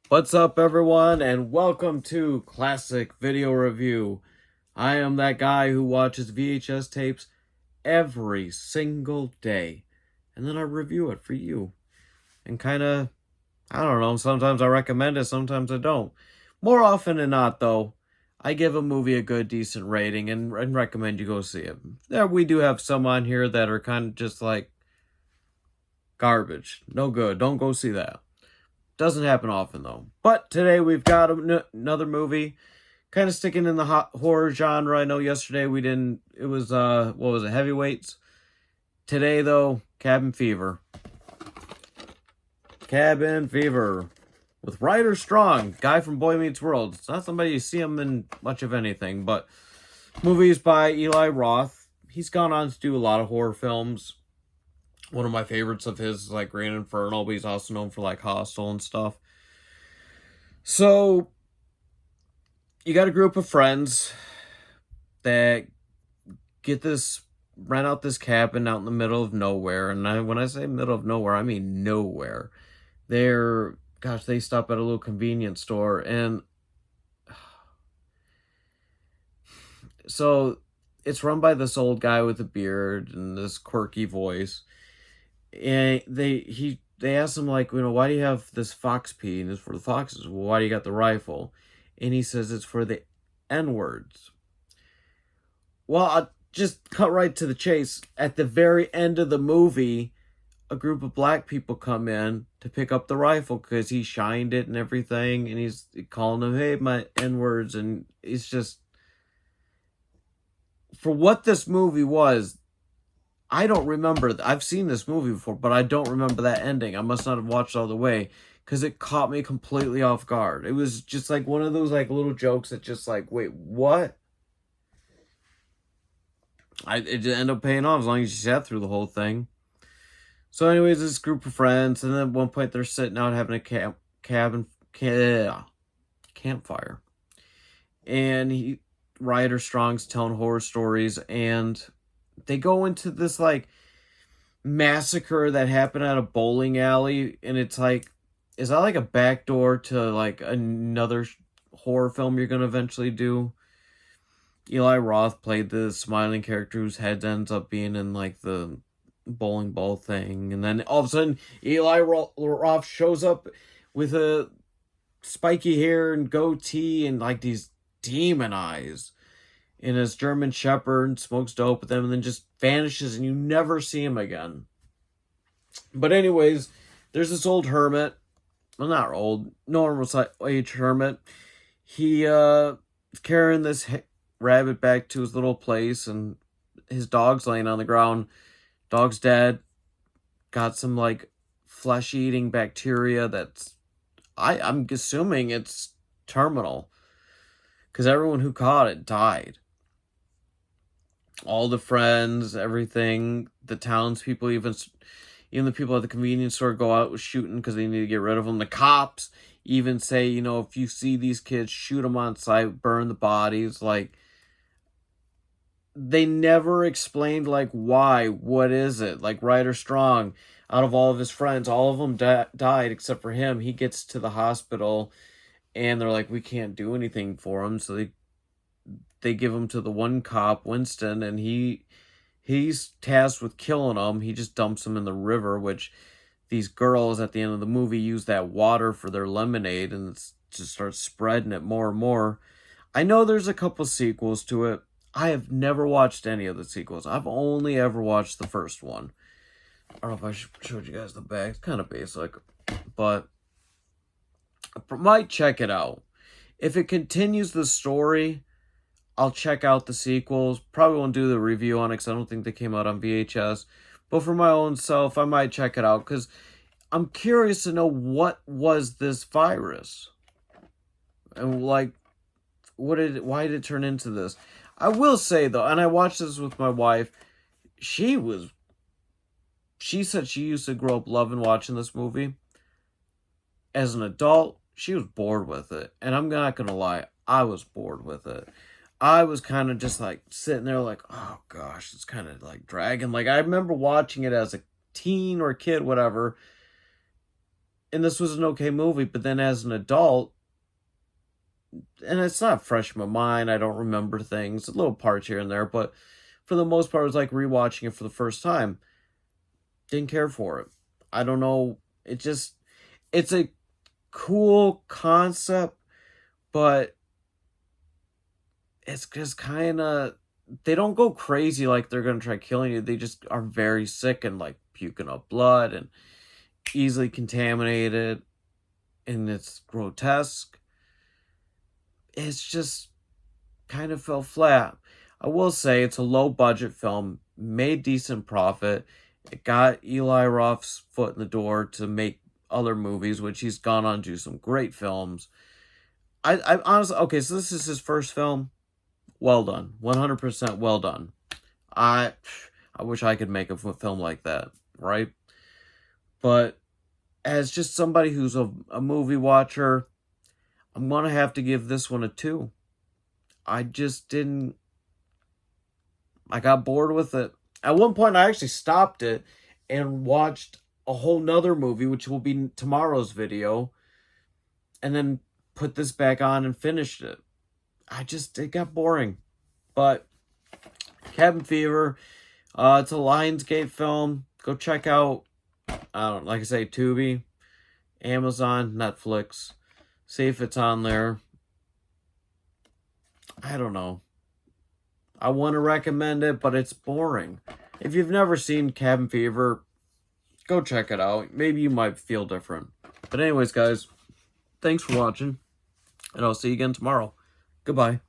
What's up, everyone, and welcome to Classic Video Review. I am that guy who watches VHS tapes every single day, and then I review it for you. And I don't know, sometimes I recommend it, sometimes I don't. More often than not, though, I give a movie a good, decent rating and recommend you go see it. There, we do have some on here that are kind of just like garbage. No good. Don't go see that. Doesn't happen often, though. But today we've got another movie, kind of sticking in the horror genre. I know yesterday we didn't, it was, what was it, Heavyweights? Today, though, Cabin Fever. Cabin Fever. With Ryder Strong, guy from Boy Meets World. It's not somebody you see him in much of anything, but movies by Eli Roth. He's gone on to do a lot of horror films. One of my favorites of his is like Green Inferno, but he's also known for like Hostel and stuff. So, you got a group of friends that rent out this cabin out in the middle of nowhere. And when I say middle of nowhere, I mean nowhere. They stop at a little convenience store. And so, it's run by this old guy with a beard and this quirky voice. And they asked him, like, why do you have this fox pea? And it's for the foxes. Well, why do you got the rifle? And he says it's for the N-words. Well, I'll just cut right to the chase. At the very end of the movie, a group of black people come in to pick up the rifle because he shined it and everything. And he's calling them, hey, my N-words. And it's just, for what this movie was, I don't remember. I've seen this movie before, but I don't remember that ending. I must not have watched all the way because it caught me completely off guard. It was just like one of those like little jokes that just like, wait, what? It ended up paying off as long as you sat through the whole thing. So, anyways, this group of friends, and then at one point they're sitting out having a campfire, and Ryder Strong's telling horror stories, and they go into this like massacre that happened at a bowling alley, and it's like, is that like a backdoor to like another horror film you're gonna eventually do? Eli Roth played the smiling character whose head ends up being in like the bowling ball thing, and then all of a sudden Eli Roth shows up with a spiky hair and goatee and like these demon eyes in his German Shepherd, and smokes dope with them, and then just vanishes, and you never see him again. But anyways, there's this old hermit. Well, not old, normal age hermit. He is carrying this rabbit back to his little place, and his dog's laying on the ground. Dog's dead. Got some like flesh-eating bacteria that's, I'm assuming it's terminal, because everyone who caught it died. All the friends, everything, the townspeople, even the people at the convenience store go out with shooting because they need to get rid of them. The cops even say, if you see these kids, shoot them on sight, burn the bodies. Like, they never explained, like, why, what is it? Like, Ryder Strong, out of all of his friends, all of them died except for him. He gets to the hospital, and they're like, we can't do anything for him, so they give him to the one cop, Winston, and he's tasked with killing him. He just dumps him in the river, which these girls at the end of the movie use that water for their lemonade, and it just starts spreading it more and more. I know there's a couple sequels to it. I have never watched any of the sequels. I've only ever watched the first one. I don't know if I showed you guys the back. It's kind of basic, but I might check it out. If it continues the story, I'll check out the sequels. Probably won't do the review on it because I don't think they came out on VHS. But for my own self, I might check it out because I'm curious to know what was this virus. And like, why did it turn into this? I will say though, and I watched this with my wife, she said she used to grow up loving watching this movie. As an adult, she was bored with it. And I'm not going to lie, I was bored with it. I was kind of just like sitting there like, oh gosh, it's kind of like dragging. Like, I remember watching it as a teen or a kid, whatever. And this was an okay movie, but then as an adult, and it's not fresh in my mind, I don't remember things, little parts here and there, but for the most part, it was like rewatching it for the first time. Didn't care for it. I don't know. It's a cool concept, but it's just kind of, they don't go crazy like they're going to try killing you. They just are very sick and like puking up blood and easily contaminated, and it's grotesque. It's just kind of fell flat. I will say it's a low budget film, made decent profit. It got Eli Roth's foot in the door to make other movies, which he's gone on to do some great films. I honestly, okay, so this is his first film. Well done. 100% well done. I I wish I could make a film like that, right? But as just somebody who's a movie watcher, I'm going to have to give this one a 2. I just didn't, I got bored with it. At one point, I actually stopped it and watched a whole nother movie, which will be tomorrow's video, and then put this back on and finished it. It got boring. But Cabin Fever, it's a Lionsgate film. Go check out, like I say, Tubi, Amazon, Netflix. See if it's on there. I don't know. I want to recommend it, but it's boring. If you've never seen Cabin Fever, go check it out. Maybe you might feel different. But anyways, guys, thanks for watching, and I'll see you again tomorrow. Goodbye.